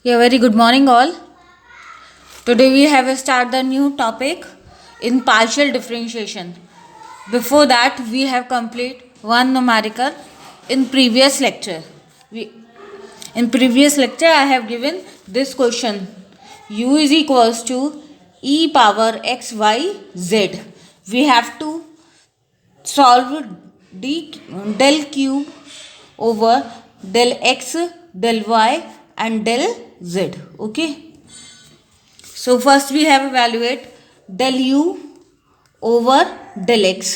Yeah, very good morning all. Today we have start the new topic in partial differentiation. Before that we have complete one numerical in previous lecture. We, in previous lecture I have given this question. U is equals to e power x y z. We have to solve del q over del x, del y and del z. Okay. So first we have evaluate del u over del x.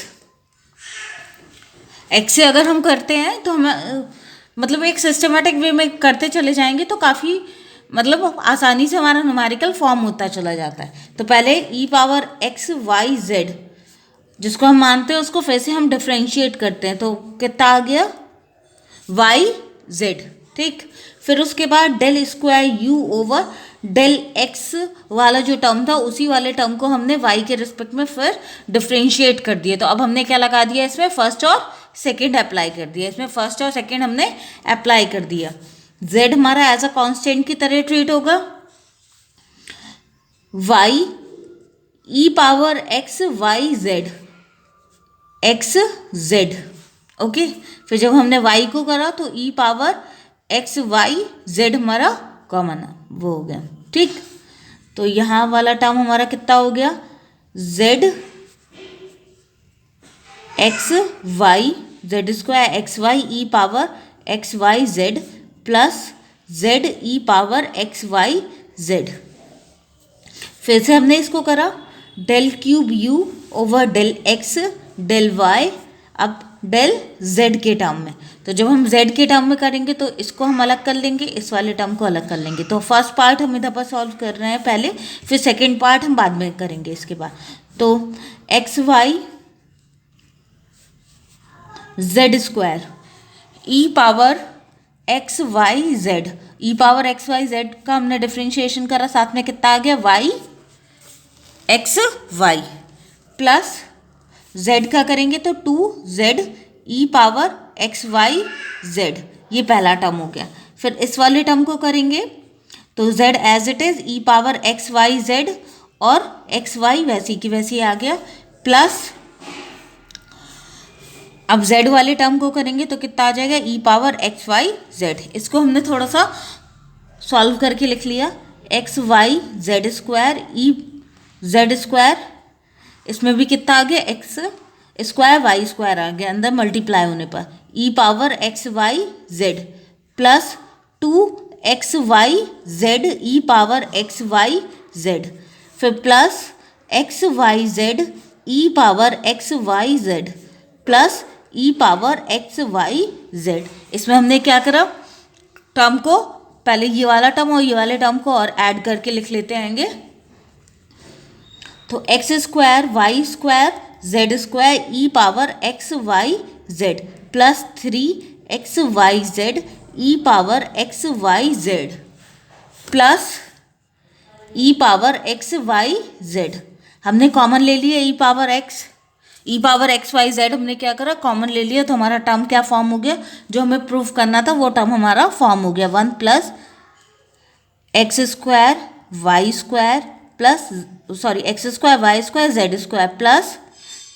x से अगर हम करते हैं तो हम मतलब एक systematic way में करते चले जाएंगे तो काफ़ी मतलब आसानी से हमारा न्यूमेरिकल फॉर्म होता चला जाता है. तो पहले e power x y z जिसको हम मानते हैं उसको फिर से हम डिफ्रेंशिएट करते हैं. तो कितना आ गया y z. ठीक. फिर उसके बाद del square u over del x वाला जो टर्म था उसी वाले टर्म को हमने y के रिस्पेक्ट में फिर डिफ्रेंशिएट कर दिया. तो अब हमने क्या लगा दिया इसमें फर्स्ट और सेकेंड अप्लाई कर दिया. इसमें फर्स्ट और सेकेंड हमने अप्लाई कर दिया. z हमारा एज अ कांस्टेंट की तरह ट्रीट होगा. y e power x y z x z. Okay. फिर जब हमने y को करा तो e power x y z हमारा कॉमन वो हो गया. ठीक. तो यहाँ वाला टर्म हमारा कितना हो गया z x Y Z square x y e power x Y z plus z ई पावर एक्स वाई जेड. फिर से हमने इसको करा del cube u over del x del y अब डेल जेड के टर्म में. तो जब हम जेड के टर्म में करेंगे तो इसको हम अलग कर लेंगे, इस वाले टर्म को अलग कर लेंगे. तो फर्स्ट पार्ट हम इधर पर सॉल्व कर रहे हैं पहले, फिर सेकेंड पार्ट हम बाद में करेंगे इसके बाद. तो एक्स वाई जेड स्क्वायर ई पावर एक्स वाई जेड. ई पावर एक्स वाई जेड का हमने डिफ्रेंशिएशन करा, साथ में कितना आ गया Y X Y plus Z का करेंगे तो टू जेड ई पावर एक्स वाई जेड. ये पहला टर्म हो गया. फिर इस वाले टर्म को करेंगे तो Z as it is E power x Y Z और एक्स वाई वैसी की वैसी आ गया प्लस अब z वाले टर्म को करेंगे तो कितना आ जाएगा e power x Y z. इसको हमने थोड़ा सा सॉल्व करके लिख लिया x Y Z square e z square. इसमें भी कितना आ गया एक्स स्क्वायर वाई स्क्वायर आ गया अंदर मल्टीप्लाई होने पर e power x Y z plus two x Y Z ई पावर एक्स वाई जेड. फिर प्लस एक्स वाई जेड ई power x Y z plus e power x Y Z. इसमें हमने क्या करा टर्म को पहले ये वाला टर्म और ये वाले टर्म को और ऐड करके लिख लेते आएंगे. तो x square y square z square ई power x Y z plus three x Y Z ई power x Y z plus e power x Y z. हमने कॉमन ले लिया e power x Y z हमने क्या करा common ले लिया. तो हमारा टर्म क्या फॉर्म हो गया जो हमें प्रूफ करना था वो टर्म हमारा फॉर्म हो गया one plus x square y square plus sorry x square y square z square plus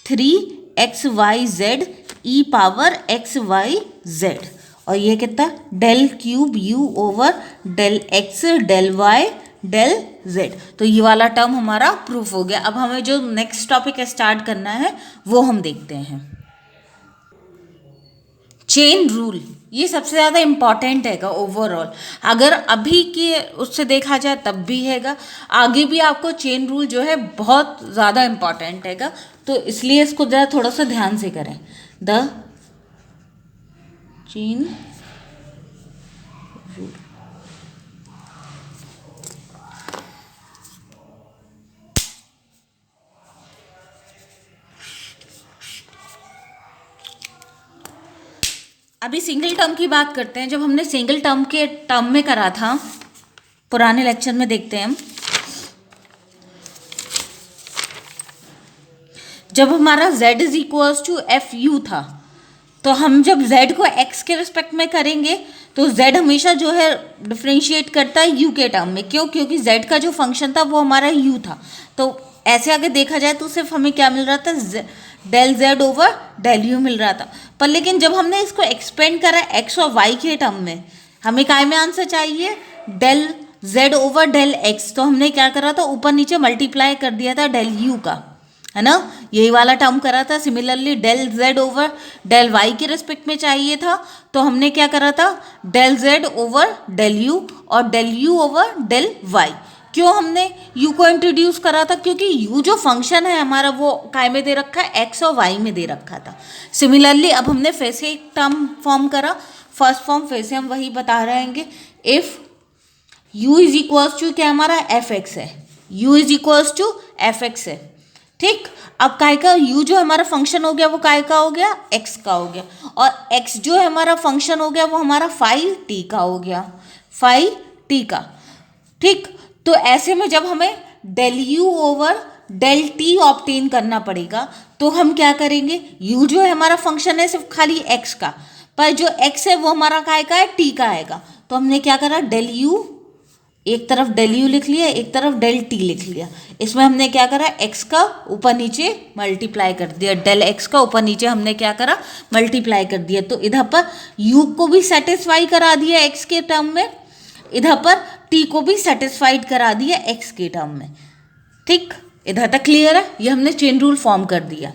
three x Y Z ई पावर एक्स वाई जेड. और ये कितना del cube u over del x del y del z. तो ये वाला term हमारा proof हो गया. अब हमें जो नेक्स्ट टॉपिक स्टार्ट करना है वो हम देखते हैं. चेन रूल ये सबसे ज़्यादा इम्पॉर्टेंट हैगा ओवरऑल. अगर अभी के उससे देखा जाए तब भी हैगा, आगे भी आपको चेन रूल जो है बहुत ज़्यादा इम्पॉर्टेंट हैगा. तो इसलिए इसको ज़रा थोड़ा सा ध्यान से करें. द चेन रूल अभी सिंगल टर्म की बात करते हैं. जब हमने सिंगल टर्म के टर्म में करा था पुराने लेक्चर में, देखते हैं हम. जब हमारा z is equals to F U था तो हम जब z को x के रिस्पेक्ट में करेंगे तो z हमेशा जो है डिफ्रेंशिएट करता है u के टर्म में। क्यों? क्योंकि z का जो फंक्शन था वो हमारा u था। तो ऐसे अगर देखा जाए तो सिर्फ हमें क्या मिल रहा था, del z over del u मिल रहा था। पर लेकिन जब हमने इसको एक्सपेंड करा x और y के टर्म में, हमें काय में आंसर चाहिए, del z over del x। तो हमने क्या करा था, ऊपर नीचे मल्टीप्लाई कर दिया था डेल u का, है ना, यही वाला टर्म करा था। Similarly del z over del y के रिस्पेक्ट में चाहिए था, तो हमने क्या करा था, del z over del u और del u over del y। क्यों हमने u को इंट्रोड्यूस करा था? क्योंकि u जो फंक्शन है हमारा वो काय में दे रखा है, x और y में दे रखा था। सिमिलरली अब हमने फिर से एक टर्म फॉर्म करा, फर्स्ट फॉर्म फिर से हम वही बता रहेंगे। If u is equals to क्या हमारा f(x) है, u is equals to f(x) है, ठीक। अब काय का u जो हमारा फंक्शन हो गया वो काय का हो गया, x का हो गया, और x जो है हमारा फंक्शन हो गया वो हमारा फाई t का हो गया, फाई t का, ठीक। तो ऐसे में जब हमें del u over del t obtain करना पड़ेगा तो हम क्या करेंगे, u जो है हमारा फंक्शन है सिर्फ खाली x का, पर जो x है वो हमारा काय का है, t का आएगा। तो हमने क्या करा, डेल u, एक तरफ डेल u लिख लिया, एक तरफ डेल t लिख लिया। इसमें हमने क्या करा, x का ऊपर नीचे मल्टीप्लाई कर दिया, डेल x का ऊपर नीचे हमने क्या करा, मल्टीप्लाई कर दिया। तो इधर पर u को भी सेटिस्फाई करा दिया x के टर्म में, इधर पर t को भी सेटिस्फाइड करा दिया x के टर्म में, ठीक। इधर तक क्लियर है? ये हमने चेन रूल फॉर्म कर दिया।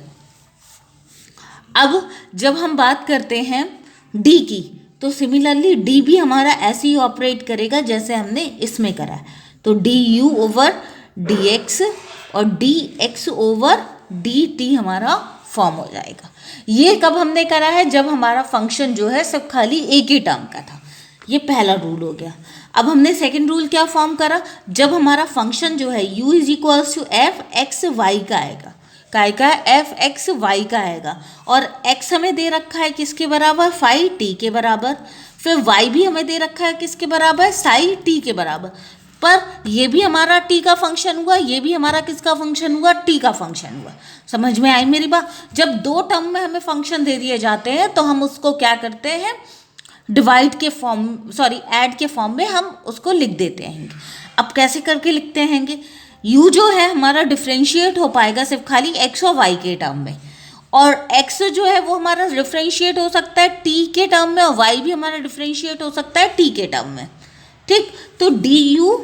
अब जब हम बात करते हैं d की, तो सिमिलरली d भी हमारा ऐसे ही ऑपरेट करेगा जैसे हमने इसमें करा है। तो du ओवर dx और dx ओवर dt हमारा फॉर्म हो जाएगा। ये कब हमने करा है, जब हमारा फंक्शन जो है सब खाली एक ही टर्म का था। ये पहला रूल हो गया। अब हमने सेकंड रूल क्या फॉर्म करा, जब हमारा फंक्शन जो है u is equals to f x y का आएगा, काय का एफ एक्स वाई का आएगा, और x हमें दे रखा है किसके बराबर, फाई t के बराबर, फिर y भी हमें दे रखा है किसके बराबर, साई t के बराबर। पर ये भी हमारा t का फंक्शन हुआ, ये भी हमारा किसका फंक्शन हुआ, t का फंक्शन हुआ। समझ में आई मेरी बात? जब दो टर्म में हमें फंक्शन दे दिए जाते हैं तो हम उसको क्या करते हैं, डिवाइड के फॉर्म, सॉरी ऐड के फॉर्म में हम उसको लिख देते हैं। अब कैसे करके लिखते हैं, u जो है हमारा डिफ्रेंशिएट हो पाएगा सिर्फ खाली x और y के टर्म में, और x जो है वो हमारा डिफ्रेंशिएट हो सकता है t के टर्म में, और y भी हमारा डिफ्रेंशिएट हो सकता है t के टर्म में, ठीक। तो du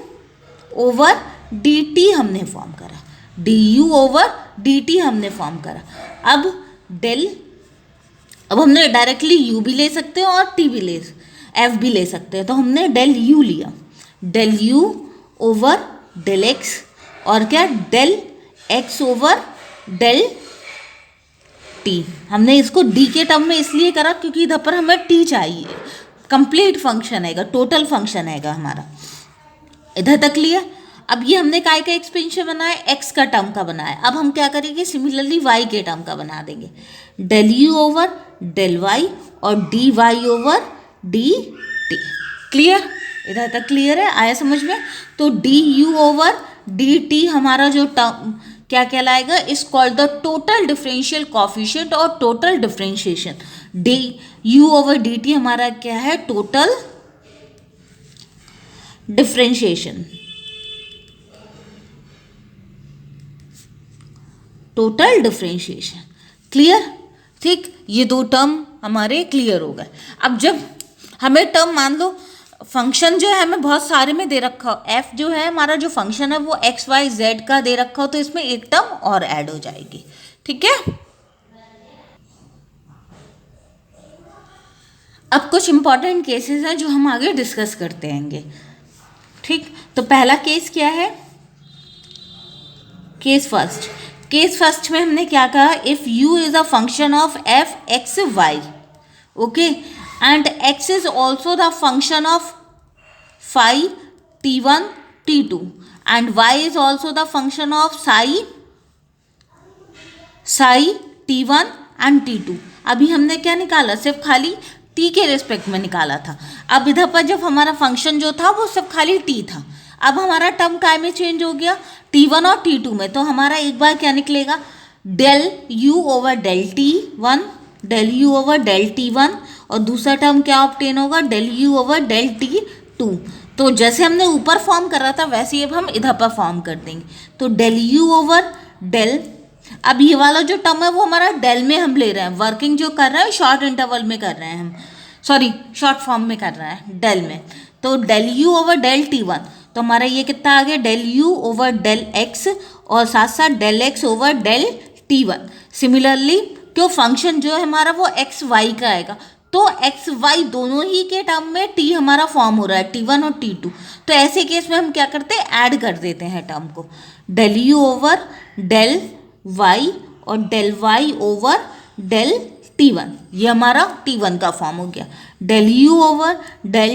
ओवर dt हमने फॉर्म करा, du ओवर dt हमने फॉर्म करा। अब डेल, अब हमने डायरेक्टली u भी ले सकते हैं और t भी ले, f भी ले सकते हैं। तो हमने डेल u लिया, del u over del x, और क्या, del x over del t। हमने इसको d के टर्म में इसलिए करा क्योंकि इधर पर हमें t चाहिए, कंप्लीट फंक्शन आएगा, टोटल फंक्शन आएगा हमारा। इधर तक क्लियर? अब ये हमने काय का एक्सपेंशन बनाया, x का टर्म का बनाया। अब हम क्या करेंगे, सिमिलरली y के टर्म का बना देंगे, del u over del y और dy ओवर dt। क्लियर? इधर तक क्लियर है? आया समझ में? तो du ओवर dt हमारा जो टर्म क्या कहलाएगा, is called the total differential coefficient और total differentiation. du over dt हमारा क्या है, total differentiation, total differentiation. Clear? ठीक, ये दो टर्म हमारे क्लियर हो गए। अब जब हमें टर्म, मान लो फंक्शन जो है हमें बहुत सारे में दे रखा हो, f जो है हमारा जो फंक्शन है वो x y z का दे रखा हो, तो इसमें एक टर्म और ऐड हो जाएगी, ठीक है। अब कुछ इंपॉर्टेंट केसेस हैं जो हम आगे डिस्कस करते हैंगे, ठीक। तो पहला केस क्या है, केस फर्स्ट में हमने क्या कहा, if u is a function of f x y, okay, and x is also the function of phi t1 t2 and y is also the function of psi t1 and t2। अभी हमने क्या निकाला, सिर्फ खाली t के respect में निकाला था। अब इधर पर जब हमारा फंक्शन जो था वो सिर्फ खाली t था, अब हमारा टर्म काय में चेंज हो गया, t1 और t2 में। तो हमारा एक बार क्या निकलेगा, del u over del t1 del u over del T1 और दूसरा टर्म क्या ऑब्टेन होगा, del u over del T2। तो जैसे हमने ऊपर फॉर्म करा था वैसे ही अब हम इधर पर फॉर्म कर देंगे। तो डेल यू ओवर डेल, अब ये वाला जो टर्म है वो हमारा डेल में हम ले रहे हैं, वर्किंग जो कर रहे हैं शॉर्ट इंटरवल में कर रहे हैं हम, सॉरी शॉर्ट फॉर्म में कर रहे हैं डेल में। तो del u over del T1, तो हमारा ये कितना आ गया, del u over del x और साथ साथ del x over del T1। Similarly क्यों फंक्शन जो है हमारा वो एक्स वाई का आएगा, तो एक्स वाई दोनों ही के टर्म में टी हमारा फॉर्म हो रहा है, T1 और T2। तो ऐसे केस में हम क्या करते हैं, ऐड कर देते हैं टर्म को, del u over del y और del y over del T1, ये हमारा T1 का फॉर्म हो गया। Del u over del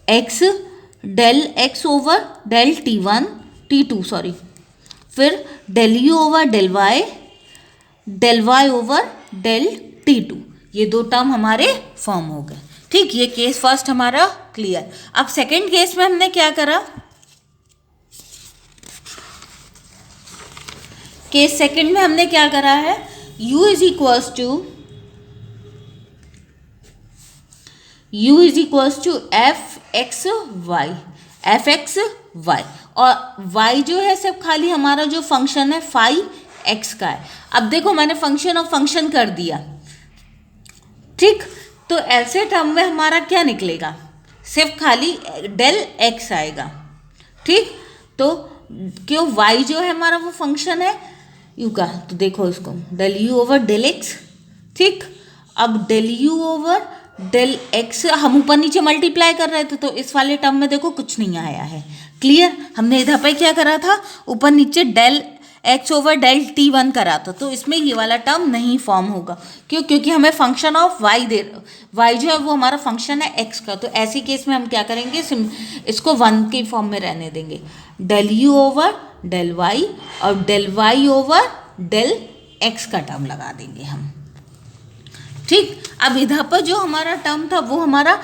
x, del x over del T2 sorry, फिर del u over del y over del T2, ये दो term हमारे फॉर्म हो गए। ठीक, ये केस फर्स्ट हमारा क्लियर। अब सेकंड केस में हमने क्या करा, केस सेकंड में हमने क्या करा है, u is equals to f x y, और y जो है सिर्फ खाली हमारा जो फंक्शन है फाई x का है। अब देखो मैंने फंक्शन और फंक्शन कर दिया, ठीक, तो ऐसे टर्म में हमारा क्या निकलेगा, सिर्फ खाली डेल x आएगा। ठीक, तो क्यों y जो है हमारा वो फंक्शन है u का, तो देखो इसको del u over del x। ठीक, अब del u over del x हम ऊपर नीचे मल्टीप्लाई कर रहे थे, तो इस वाले टर्म में देखो कुछ नहीं आया है। क्लियर, हमने इधर पे क्या करा था, ऊपर नीचे del x over del T1 करा था, तो इसमें ये वाला टर्म नहीं फॉर्म होगा। क्यों, क्योंकि हमें फंक्शन ऑफ y y जो है वो हमारा फंक्शन है x का। तो ऐसे केस में हम क्या करेंगे, इसको 1 के फॉर्म में रहने देंगे, del u over del y और del y over del x का टर्म लगा देंगे हम। ठीक, अब इधर पर जो हमारा टर्म था वो हमारा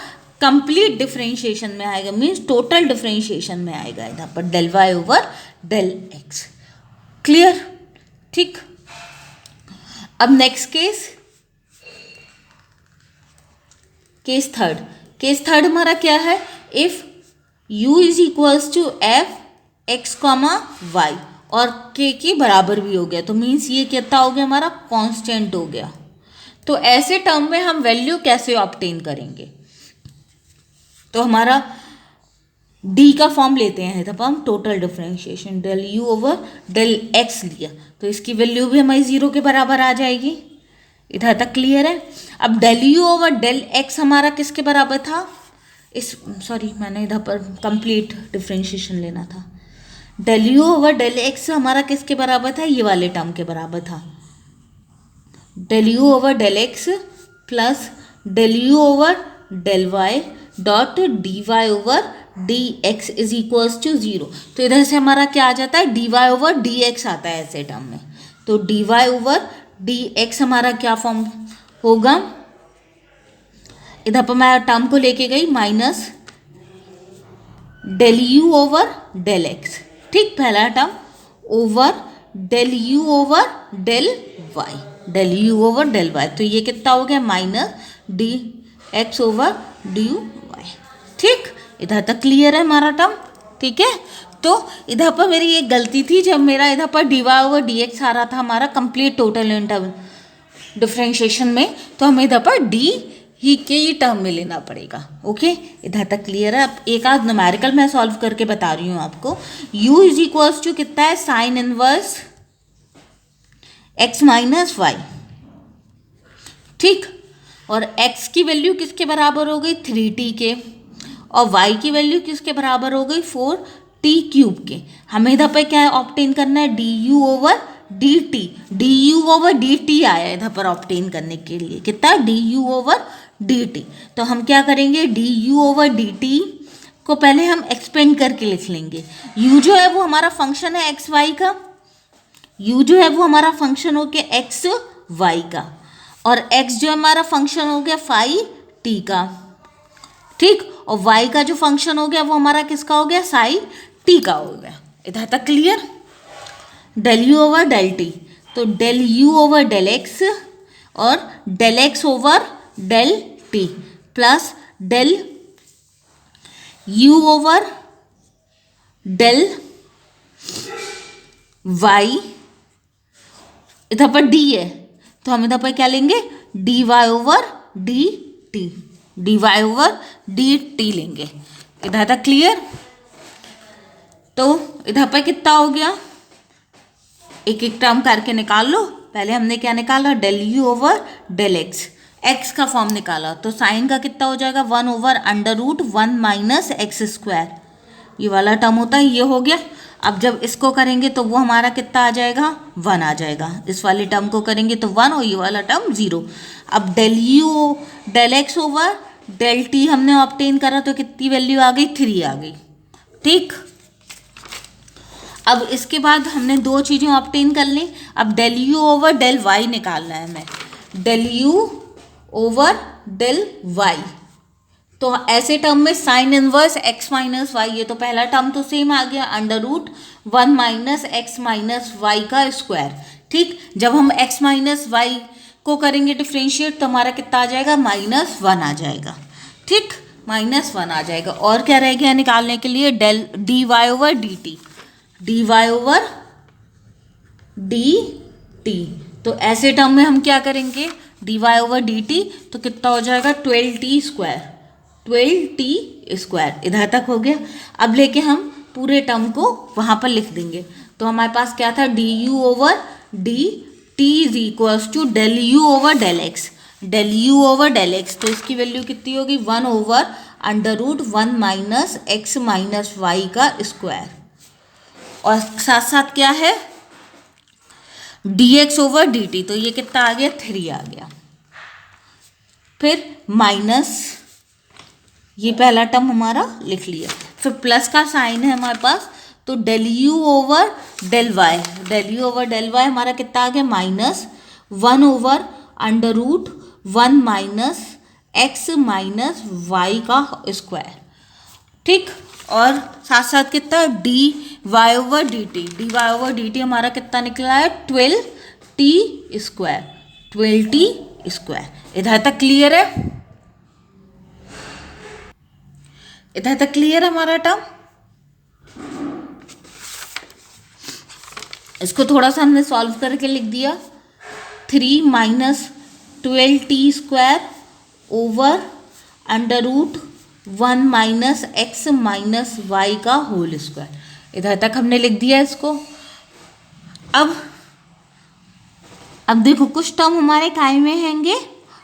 कंप्लीट डिफरेंशिएशन में आएगा, मीन्स टोटल डिफरेंशिएशन में आएगा इधर पर, del y over del x. Clear, ठीक। अब नेक्स्ट केस थर्ड हमारा क्या है, if u is equals to f x comma y और k के बराबर भी हो गया, तो मीन्स ये कितना हो गया हमारा, कांस्टेंट हो गया। तो ऐसे टर्म में हम वैल्यू कैसे ऑब्टेन करेंगे, तो हमारा d का फॉर्म लेते हैं, तब हम total differentiation del u over del x लिया, तो इसकी वैल्यू भी हमारी 0 के बराबर आ जाएगी। इधर तक क्लियर है। अब del u over del x हमारा किसके बराबर था, मैंने इधर पर कंप्लीट डिफरेंशिएशन लेना था। Del u over del x हमारा किसके बराबर था, ये वाले टर्म के बराबर था, del u over del x plus del u over del y dot d y over d x is equals to 0। तो इधर से हमारा क्या आ जाता है, d y over d x आता है ऐसे टर्म में। तो d y over d x हमारा क्या फॉर्म होगा, इधर पर मैं टर्म को लेके गई minus del u over del x, ठीक, पहला term over del u over del y, तो ये कितना हो गया, minus d x over d u y. ठीक, इधर तक क्लियर है हमारा टर्म। ठीक है, तो इधर पर मेरी एक गलती थी, जब मेरा इधर पर d y over d x आ रहा था हमारा कंप्लीट टोटल इंटरवल डिफरेंशिएशन में, तो हमें इधर पर डी ही के टर्म में लेना पड़ेगा। ओके, इधर तक क्लियर है। अब एक आध न्यूमेरिकल मैं सॉल्व करके बता रही हूँ आपको। u इज इक्वल्स टू कितना है, sine inverse x minus y, ठीक, और x की वैल्यू किसके बराबर हो गई, 3t के, और y की वैल्यू किसके बराबर हो गई, 4t क्यूब के। हमें इधर पर क्या ऑब्टेन करना है, du over du over dt आया इधर पर ऑब्टेन करने के लिए, कितना, du ओवर dt। तो हम क्या करेंगे, du ओवर dt को पहले हम एक्सपेंड करके लिख लेंगे। u जो है वो हमारा फंक्शन है एक्स वाई का, u जो है वो हमारा फंक्शन हो गया एक्स वाई का, और x जो हमारा फंक्शन हो गया फाई t का, ठीक, और y का जो फंक्शन हो गया वो हमारा किसका हो गया, साई t का हो गया। इधर तक clear. Del u over del t, तो del u over del x और del x over del t plus del u over del y, इधर पर डी है तो हम इधर पर क्या लेंगे, d y over d t, d y over d t लेंगे। इधर तक क्लियर। तो इधर पर कितना हो गया, एक एक टर्म करके निकाल लो। पहले हमने क्या निकाला, del u over del x, x का फॉर्म निकाला तो साइन का कितना हो जाएगा, 1 over under root 1 minus x square, ये वाला टर्म होता है, ये हो गया। अब जब इसको करेंगे तो वो हमारा कितना आ जाएगा, 1 आ जाएगा। इस वाले टर्म को करेंगे तो 1 और ये वाला टर्म 0। अब del u del x over del t हमने ऑब्टेन करा तो कितनी वैल्यू आ गई, 3 आ गई। ठीक, अब इसके बाद हमने दो चीज़ें ऑब्टेन कर ली। अब del u over del y निकालना है हमें, del u over del y. तो ऐसे टर्म में sine inverse x minus y, ये तो पहला टर्म तो सेम आ गया, under root 1 minus x minus y का स्क्वायर। ठीक, जब हम एक्स माइनस वाई को करेंगे डिफ्रेंशिएट तो हमारा कितना आ जाएगा, -1 आ जाएगा। ठीक, -1 आ जाएगा। और क्या रह गया निकालने के लिए, del d y over d t, d y over d t. तो ऐसे टर्म में हम क्या करेंगे, d y over d t, तो कितना हो जाएगा 12t स्क्वायर, 12t स्क्वायर। इधर तक हो गया। अब लेके हम पूरे टर्म को वहाँ पर लिख देंगे। तो हमारे पास क्या था, d u over d t is equals to del u over del x, del u over del x. तो इसकी वैल्यू कितनी होगी, 1 over under root 1 minus x minus y का स्क्वायर। और साथ साथ क्या है, d x over d t, तो ये कितना आ गया, 3 आ गया। फिर माइनस, ये पहला टर्म हमारा लिख लिया। फिर प्लस का साइन है हमारे पास, तो del u over del y, del u over del y हमारा कितना आ गया, -1 over under root 1 minus x minus y का स्क्वायर। ठीक, और साथ साथ कितना, d y over d t, d y over d t हमारा कितना निकला है, 12t स्क्वायर, 12t स्क्वायर। इधर तक क्लियर है, इधर तक क्लियर है हमारा टर्म। इसको थोड़ा सा हमने सॉल्व करके लिख दिया, 3 minus 12t square over under root 1 minus x minus y का होल स्क्वायर। इधर तक हमने लिख दिया इसको। अब देखो, कुछ टर्म हमारे काय में हैंगे,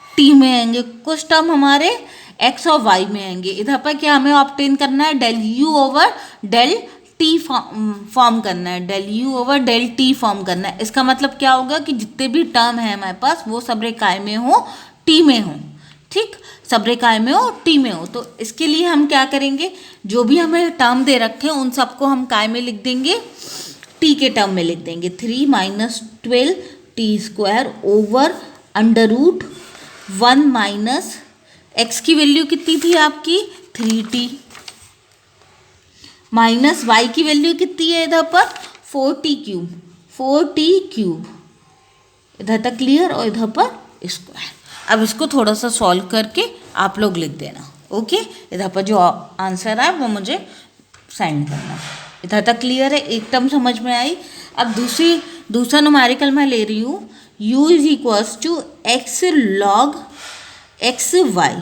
टी में हैंगे, कुछ टर्म हमारे एक्स और वाई में हैंगे। इधर पर क्या हमें ऑब्टेन करना है, del u over del t form करना है, del u over del t form करना है। इसका मतलब क्या होगा कि जितने भी टर्म है हमारे पास वो सब काय में हो, टी में हो। ठीक, सबरे काय में हो, टी में हो। तो इसके लिए हम क्या करेंगे, जो भी हमें टर्म दे रखे हैं उन सबको हम काय में लिख देंगे, टी के टर्म में लिख देंगे। 3 minus 12t square over under root 1 minus x की वैल्यू कितनी थी आपकी, 3t, माइनस वाई की वैल्यू कितनी है इधर पर, 4t क्यूब, 4t क्यूब। इधर तक क्लियर, और इधर पर स्क्वायर। अब इसको थोड़ा सा सॉल्व करके आप लोग लिख देना। ओके, इधर पर जो आंसर है वो मुझे सेंड करना। इधर तक क्लियर है, एक टर्म समझ में आई। अब दूसरा न्यूमेरिकल मैं ले रही हूँ, u is equals to x log x y.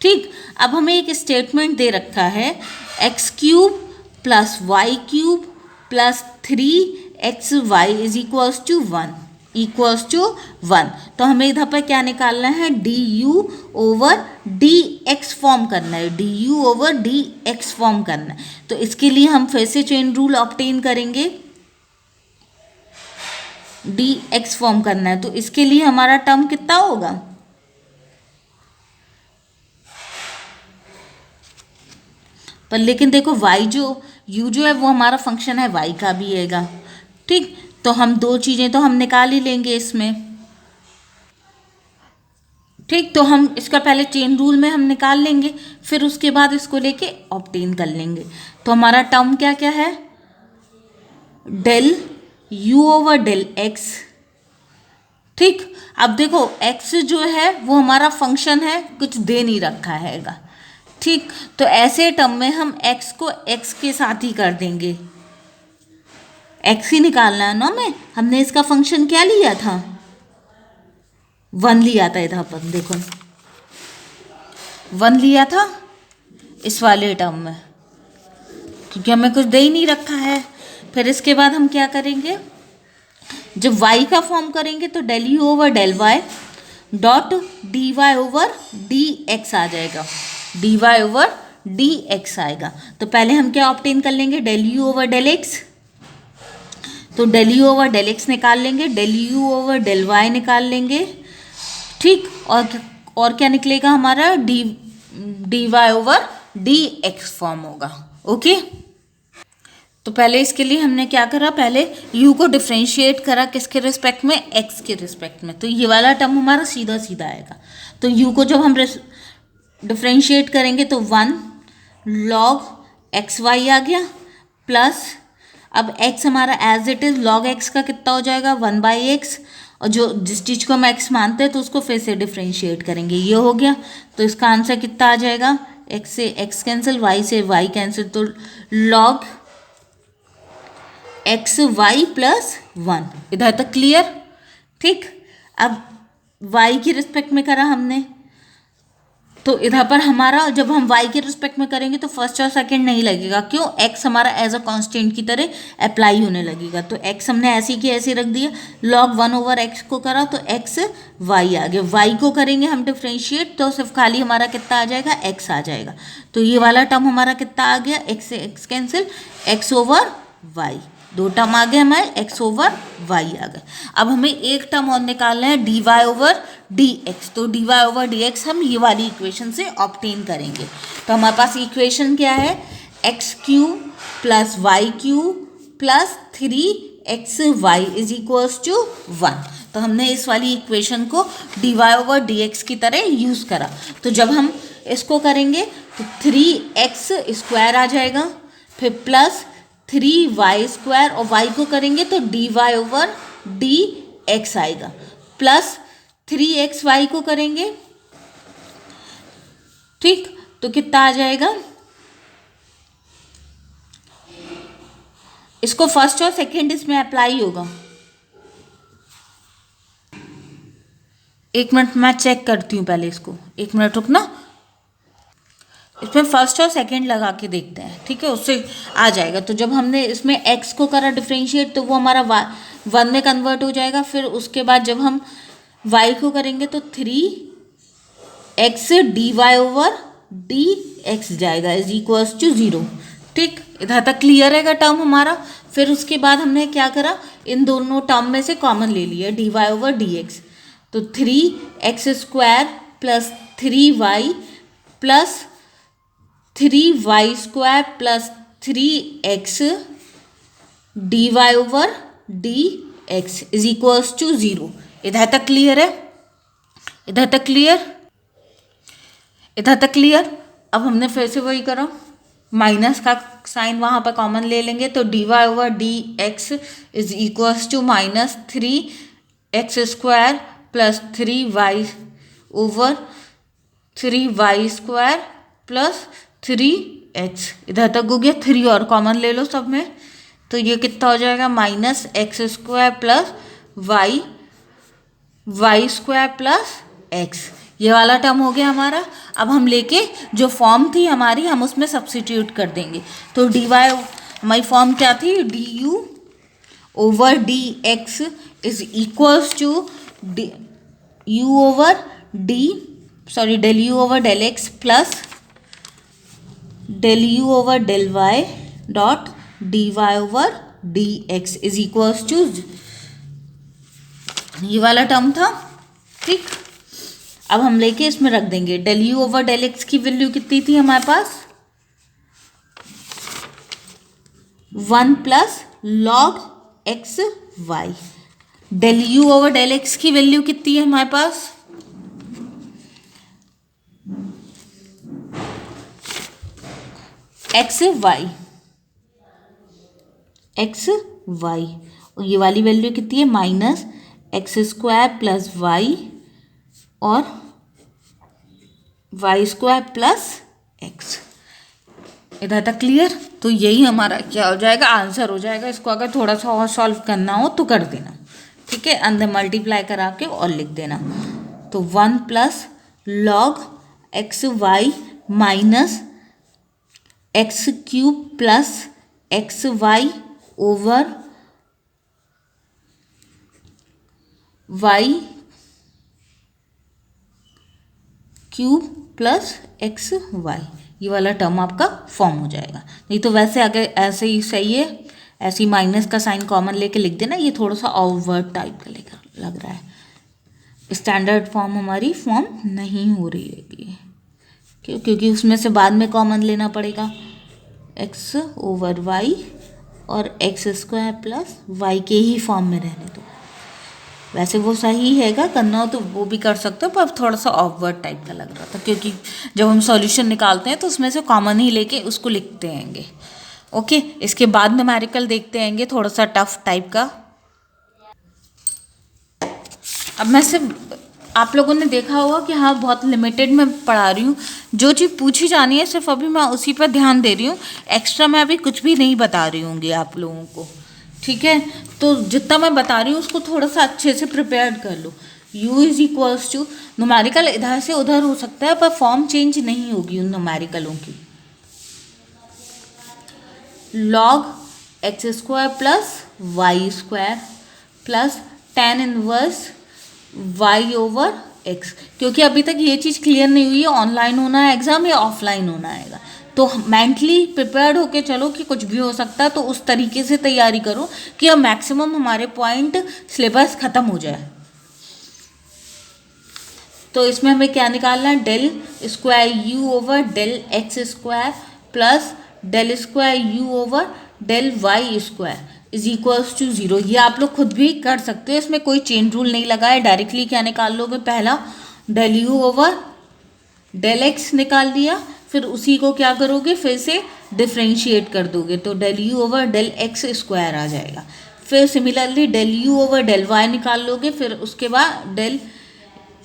ठीक, अब हमें एक स्टेटमेंट दे रखा है, x cube plus y cube plus 3xy is equals to 1। तो हमें इधर पर क्या निकालना है, d u over d x form करना है, d u over d x form करना है। तो इसके लिए हम फिर से चेन रूल ऑब्टेन करेंगे, डी एक्स फॉर्म करना है। तो इसके लिए हमारा टर्म कितना होगा, पर लेकिन देखो y जो u जो है वो हमारा फंक्शन है, y का भी हैगा। ठीक, तो हम दो चीज़ें तो हम निकाल ही लेंगे इसमें। ठीक, तो हम इसका पहले चेन रूल में हम निकाल लेंगे, फिर उसके बाद इसको लेके ऑब्टेन कर लेंगे। तो हमारा टर्म क्या क्या है, del u over del x ठीक, अब देखो x जो है वो हमारा फंक्शन है, कुछ दे नहीं रखा हैगा। ठीक, तो ऐसे टर्म में हम x को x के साथ ही कर देंगे। x ही निकालना है ना, में हमने इसका फंक्शन क्या लिया था, 1 लिया था। इधर पर देखो 1 लिया था इस वाले टर्म में, क्योंकि हमें कुछ दे ही नहीं रखा है। फिर इसके बाद हम क्या करेंगे, जब y का फॉर्म करेंगे तो del u over del y dot d y over d x आ जाएगा, d y over d x आएगा। तो पहले हम क्या ऑब्टेन कर लेंगे, del u over del x, तो del u over del x निकाल लेंगे, del u over del y निकाल लेंगे। ठीक, और क्या निकलेगा हमारा, d y over d x form होगा। ओके, तो पहले इसके लिए हमने क्या करा, पहले u को डिफ्रेंशिएट करा किसके रिस्पेक्ट में, x के रिस्पेक्ट में। तो ये वाला टर्म हमारा सीधा सीधा आएगा। तो u को जब हम डिफ्रेंशिएट करेंगे तो 1 log एक्स वाई आ गया, प्लस अब x हमारा as it is log x का कितना हो जाएगा, 1/x, और जो जिस चीज़ को हम x मानते हैं तो उसको फिर से डिफ्रेंशिएट करेंगे, ये हो गया। तो इसका आंसर कितना आ जाएगा, x से x कैंसिल, y से y कैंसिल, तो log एक्स वाई प्लस 1, इधर तक क्लियर। ठीक, अब y के रिस्पेक्ट में करा हमने, तो इधर पर हमारा जब हम y के रिस्पेक्ट में करेंगे तो फर्स्ट और सेकंड नहीं लगेगा, क्यों, x हमारा एज अ कांस्टेंट की तरह अप्लाई होने लगेगा। तो x हमने ऐसे की ऐसे रख दिया, log 1 ओवर x को करा तो x y आ गया। y को करेंगे हम डिफ्रेंशिएट तो सिर्फ खाली हमारा कितना आ जाएगा, x आ जाएगा। तो ये वाला टर्म हमारा कितना आ गया, x से x cancel, x over y, 2 term आ गए हमारे, x ओवर y आ गए। अब हमें एक टर्म और निकालना है, dy ओवर dx। तो dy ओवर dx हम ये वाली इक्वेशन से ऑब्टेन करेंगे। तो हमारे पास इक्वेशन क्या है, x cube plus y cube plus 3xy is equals to 1। तो हमने इस वाली इक्वेशन को dy ओवर dx की तरह यूज़ करा। तो जब हम इसको करेंगे तो 3x स्क्वायर आ जाएगा, फिर प्लस 3y स्क्वायर, और y को करेंगे तो dy ओवर dx आएगा, प्लस 3xy को करेंगे। ठीक, तो कितना आ जाएगा, इसको फर्स्ट और सेकंड इसमें अप्लाई होगा। एक मिनट मैं चेक करती हूँ पहले इसको, एक मिनट रुकना, इसमें फर्स्ट और सेकंड लगा के देखते हैं। ठीक है, उससे आ जाएगा। तो जब हमने इसमें x को करा डिफ्रेंशिएट तो वो हमारा 1 में कन्वर्ट हो जाएगा। फिर उसके बाद जब हम y को करेंगे तो 3x dy ओवर dx जाएगा इज इक्वल्स टू 0। ठीक, इधर तक क्लियर है टर्म हमारा। फिर उसके बाद हमने क्या करा, इन दोनों टर्म में से कॉमन ले लिया, dy ओवर dx। तो 3x square plus 3y plus 3y square plus 3x dy over dx is equals to 0। इधर तक क्लियर है, इधर तक क्लियर, इधर तक क्लियर। अब हमने फिर से वही करा, माइनस का साइन वहाँ पर कॉमन ले लेंगे, तो dy over dx is equals to minus 3x square plus 3y over 3y square plus 3x, इधर तक हो गया। 3 और कॉमन ले लो सब में, तो ये कितना हो जाएगा, minus x square plus y square plus x, ये वाला टर्म हो गया हमारा। अब हम लेके जो फॉर्म थी हमारी हम उसमें सब्सिट्यूट कर देंगे। तो डी वाई हमारी फॉर्म क्या थी, d u over d x is equals to u over del u over del x plus del u over del y dot d y over d x is equals to, ये वाला term था। ठीक, अब हम लेके इसमें रख देंगे, del u over del x की वैल्यू कितनी थी हमारे पास, 1 plus log x y. Del u over del x की वैल्यू कितनी है हमारे पास, एक्स वाई, और ये वाली वैल्यू कितनी है, minus x square plus y और वाई स्क्वायर प्लस एक्स। इधर तक क्लियर? तो यही हमारा क्या हो जाएगा, आंसर हो जाएगा। इसको अगर थोड़ा सा और सॉल्व करना हो तो कर देना, ठीक है, अंदर मल्टीप्लाई करा के और लिख देना। तो 1 plus log x y minus x cube plus x y over y cube plus x y, ये वाला टर्म आपका फॉर्म हो जाएगा। नहीं तो वैसे अगर ऐसे ही सही है, ऐसे ही माइनस का साइन कॉमन लेके लिख देना। ये थोड़ा सा ऑवर्ड टाइप का लेकर लग रहा है, स्टैंडर्ड फॉर्म हमारी फॉर्म नहीं हो रही है। क्यों? क्योंकि उसमें से बाद में कॉमन लेना पड़ेगा, एक्स ओवर वाई और एक्स स्क्वायर प्लस वाई के ही फॉर्म में रहने दो। वैसे वो सही हैगा, करना हो तो वो भी कर सकते हो, पर थोड़ा सा ऑफवर्ड टाइप का लग रहा था, क्योंकि जब हम सॉल्यूशन निकालते हैं तो उसमें से कॉमन ही लेके उसको लिखते हैंगे। ओके, इसके बाद न्यूमेरिकल देखते हैंगे थोड़ा सा टफ टाइप का। अब मैं सिर्फ, आप लोगों ने देखा होगा कि हाँ बहुत लिमिटेड में पढ़ा रही हूँ, जो चीज़ पूछी जानी है सिर्फ अभी मैं उसी पर ध्यान दे रही हूँ। एक्स्ट्रा मैं अभी कुछ भी नहीं बता रही हूँगी आप लोगों को, ठीक है। तो जितना मैं बता रही हूँ उसको थोड़ा सा अच्छे से प्रिपेयर कर लो। u is equals to, numerical इधर से उधर हो सकता है पर फॉर्म चेंज नहीं होगी उन न्यूमेरिकलों की। Log x square plus y square plus tan inverse y over x, क्योंकि अभी तक ये चीज़ क्लियर नहीं हुई है ऑनलाइन होना है एग्ज़ाम या ऑफलाइन होना है। तो मेंटली प्रिपेयर्ड होके चलो कि कुछ भी हो सकता है, तो उस तरीके से तैयारी करो कि अब मैक्सिमम हमारे पॉइंट सिलेबस ख़त्म हो जाए। तो इसमें हमें क्या निकालना है, del square u over del x square plus del square u over del y square is equals to 0। ये आप लोग खुद भी कर सकते हो, इसमें कोई चेन रूल नहीं लगा है। डायरेक्टली क्या निकाल लोगे, पहला del u over del x निकाल दिया, फिर उसी को क्या करोगे, फिर से डिफ्रेंशिएट कर दोगे तो del u over del x square आ जाएगा। फिर similarly del u over del y निकाल लोगे, फिर उसके बाद del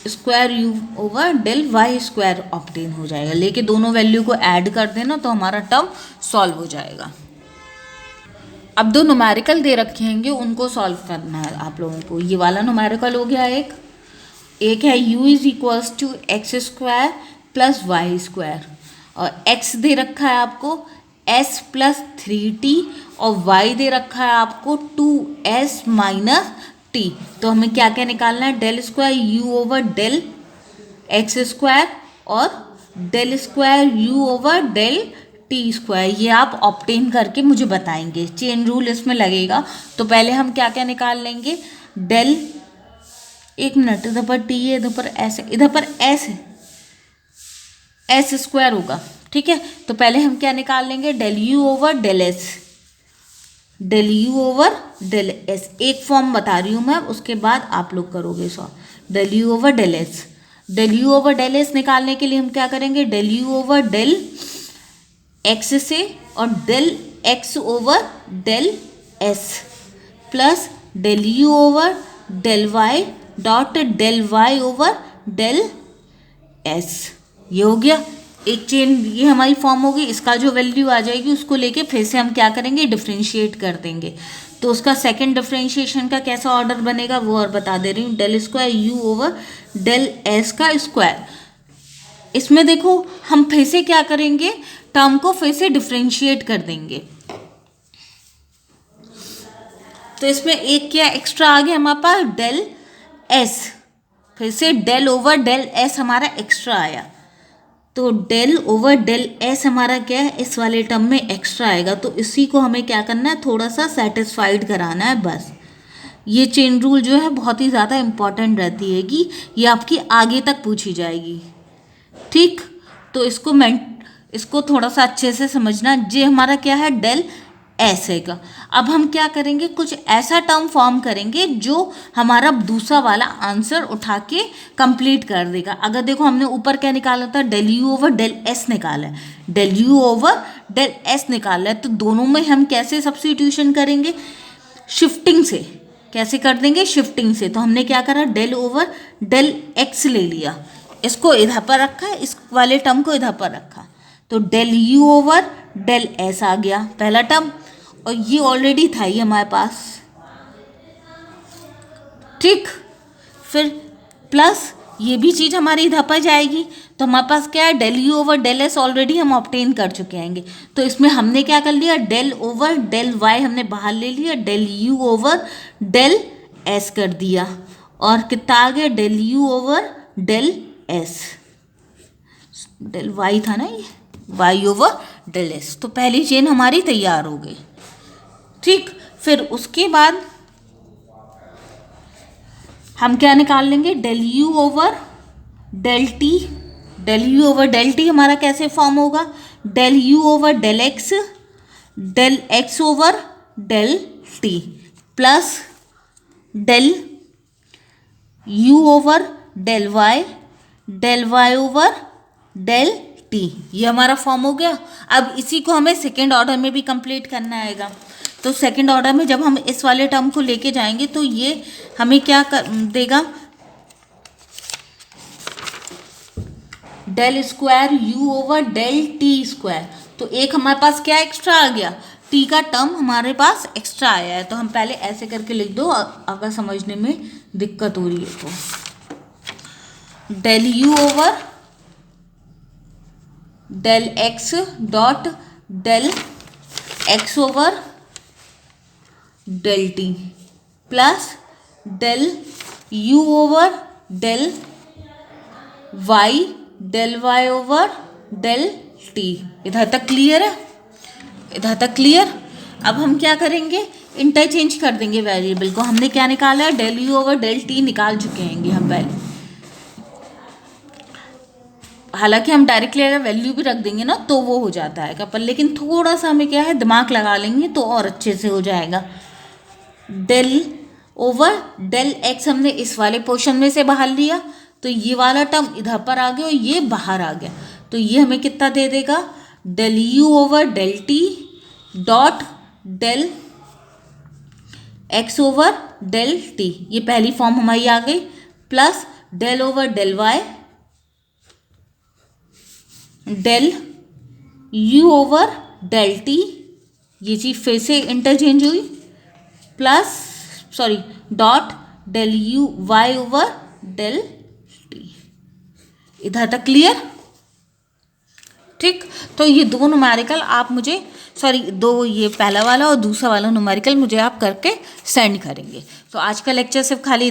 square u over del y square obtain हो जाएगा। लेके दोनों वैल्यू को ऐड कर देना तो हमारा टर्म सॉल्व हो जाएगा। अब दो न्यूमेरिकल दे रखे होंगे, उनको सॉल्व करना है आप लोगों को। ये वाला न्यूमेरिकल हो गया एक है u is equals to x square plus y square, और x दे रखा है आपको s प्लस 3t और y दे रखा है आपको 2s माइनस t। तो हमें क्या क्या निकालना है, del square u over del x square और del square u over del t square. ये आप ऑब्टेन करके मुझे बताएंगे, चेन रूल इसमें लगेगा। तो पहले हम क्या क्या निकाल लेंगे, डेल, एक मिनट, इधर पर टी है, इधर पर एस है, इधर पर एस है, एस स्क्वायर होगा, ठीक है। तो पहले हम क्या निकाल लेंगे, del u over del s, del u over del s, एक फॉर्म बता रही हूँ मैं, उसके बाद आप लोग करोगे solve. Del u over del s, del u over del s निकालने के लिए हम क्या करेंगे, del u over del x से और del x over del s plus del u over del y dot del y over del s. ये हो गया एक चेन, ये हमारी फॉर्म होगी। इसका जो वैल्यू आ जाएगी उसको लेके फिर से हम क्या करेंगे, डिफ्रेंशिएट कर देंगे। तो उसका सेकंड डिफ्रेंशिएशन का कैसा ऑर्डर बनेगा वो और बता दे रही हूँ, del square u over del s का स्क्वायर। इसमें देखो हम फिर से क्या करेंगे, टर्म को फिर से डिफ्रेंशिएट कर देंगे। तो इसमें एक क्या एक्स्ट्रा आ गया हमारे पास, डेल एस, फिर से डेल ओवर डेल एस हमारा एक्स्ट्रा आया। तो डेल ओवर डेल एस हमारा क्या है, इस वाले टर्म में एक्स्ट्रा आएगा। तो इसी को हमें क्या करना है, थोड़ा सा सेटिस्फाइड कराना है बस। ये चेन रूल जो है बहुत ही ज़्यादा इम्पॉर्टेंट रहती है कि ये आपकी आगे तक पूछी जाएगी, ठीक। तो इसको थोड़ा सा अच्छे से समझना। जे हमारा क्या है, डेल एस है का। अब हम क्या करेंगे, कुछ ऐसा टर्म फॉर्म करेंगे जो हमारा दूसरा वाला आंसर उठा के कंप्लीट कर देगा। अगर देखो हमने ऊपर क्या निकाला था, del u over del s निकाला है, del u over del s निकाला है, तो दोनों में हम कैसे सब्स्टिट्यूशन करेंगे, शिफ्टिंग से। कैसे कर देंगे, शिफ्टिंग से। तो हमने क्या करा, डेल ओवर डेल एक्स ले लिया, इसको इधर पर रखा, इस वाले टर्म को इधर पर रखा, तो del u over del s आ गया पहला टर्म, और ये ऑलरेडी था ही हमारे पास, ठीक। फिर प्लस ये भी चीज़ हमारी इधर पर जाएगी, तो हमारे पास क्या है, del u over del s already हम ऑब्टेन कर चुके हैं। तो इसमें हमने क्या कर लिया, डेल ओवर डेल वाई हमने बाहर ले लिया, del u over del s कर दिया, और कितना आ गया, del u over del s, del y था ना ये, वाई ओवर डेल एस। तो पहली चेन हमारी तैयार हो गई, ठीक। फिर उसके बाद हम क्या निकाल लेंगे, del u over del t, del u over del t हमारा कैसे फॉर्म होगा, del u over del x over del t plus del u over del y over del t, ये हमारा फॉर्म हो गया। अब इसी को हमें सेकेंड ऑर्डर में भी कंप्लीट करना आएगा। तो सेकेंड ऑर्डर में जब हम इस वाले टर्म को लेके जाएंगे तो ये हमें क्या देगा, del square u over del t square. तो एक हमारे पास क्या एक्स्ट्रा आ गया, टी का टर्म हमारे पास एक्स्ट्रा आया है। तो हम पहले ऐसे करके लिख दो अगर समझने में दिक्कत हो रही है तो, del u over del x dot del x over del t plus del u over del y over del t. इधर तक क्लियर है, इधर तक क्लियर। अब हम क्या करेंगे, इंटरचेंज कर देंगे वेरिएबल को। हमने क्या निकाला है, del u over del t निकाल चुके हैं हम पहले। हालांकि हम डायरेक्टली अगर वैल्यू भी रख देंगे ना तो वो हो जाता है पर, लेकिन थोड़ा सा हमें क्या है, दिमाग लगा लेंगे तो और अच्छे से हो जाएगा। डेल ओवर डेल एक्स हमने इस वाले पोर्शन में से बाहर लिया, तो ये वाला टर्म इधर पर आ गया और ये बाहर आ गया, तो ये हमें कितना दे देगा, del u over del t dot del x over del t, ये पहली फॉर्म हमारी आ गई, plus del over del y del u over del t, ये चीज़ फिर से इंटरचेंज हुई, plus dot del u y over del t. इधर तक क्लियर, ठीक। तो ये दो न्यूमेरिकल आप मुझे दो, ये पहला वाला और दूसरा वाला न्यूमेरिकल मुझे आप करके सेंड करेंगे। तो आज का लेक्चर सिर्फ खाली